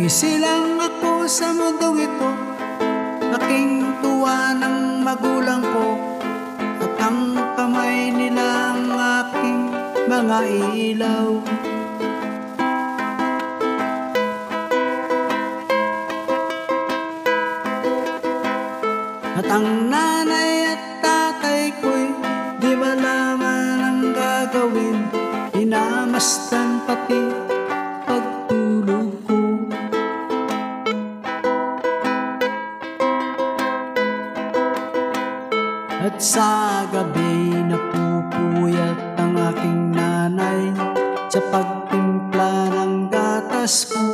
Sumisilang ako sa mundong ito, aking tuwa ng magulang ko, at ang kamay nila ang aking mga ilaw. At ang nanay at tatay ko'y di malaman ang gagawin, inamastan pati pagtulog ko. At sa gabi napupuyat ang aking nanay sa pagtimpla ng gatas ko.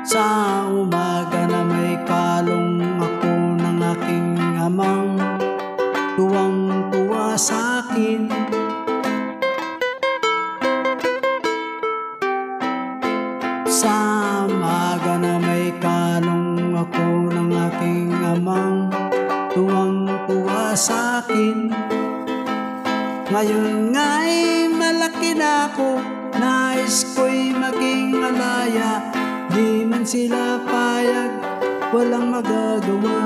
Sa umaga na may kalong ako ng aking amang tuwang-tuwa sa akin. Sa umaga na may kalong ako ng aking amang tuwang-tuwa sa akin. Ngayon nga'y malaki na ako, nais ko'y maging malaya, di man sila payag, walang magagawa.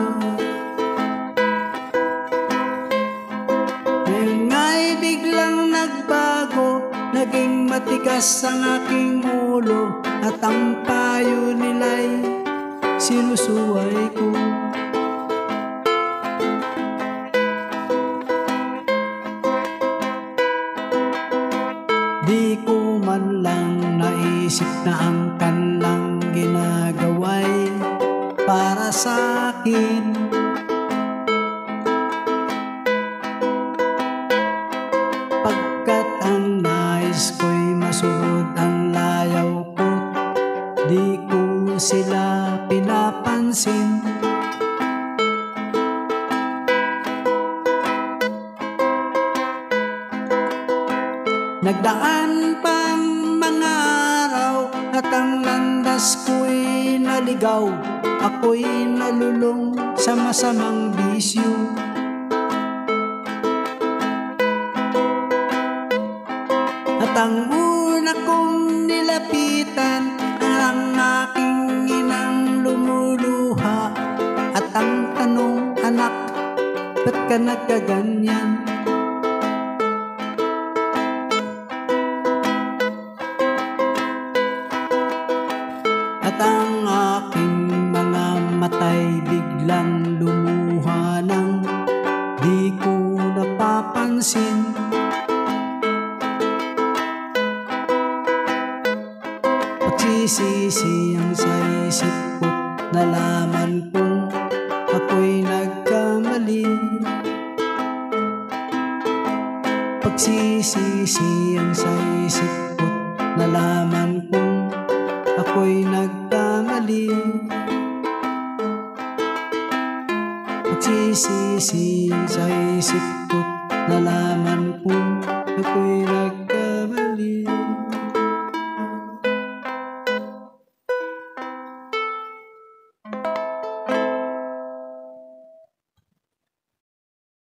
Ngayon nga'y biglang nagbago, naging matigas ang aking ulo, at ang payo nila'y sinusuway ko. Di ko man lang naisip na ang kanilang ginagawa'y para sa akin. Pagkat ang nais ko'y masunod ang layaw ko, di ko sila pinapansin. Nagdaan pang mga araw at ang landas ko'y naligaw, ako'y nalulong sa masamang bisyo. At ang una kong nilapitan ang aking inang lumuluha, at ang tanong, anak, ba't ka nagkaganyan? At ang aking mga matay biglang lumuha nang di ko napapansin. Pagsisisi ang sa isip ko't nalaman kong ako'y nagkamali. Pagsisisi ang sa isip ko't nalaman kong ako'y nagkamali. Pagsisisi sa isip ko't nalaman kong ako'y nagkamali.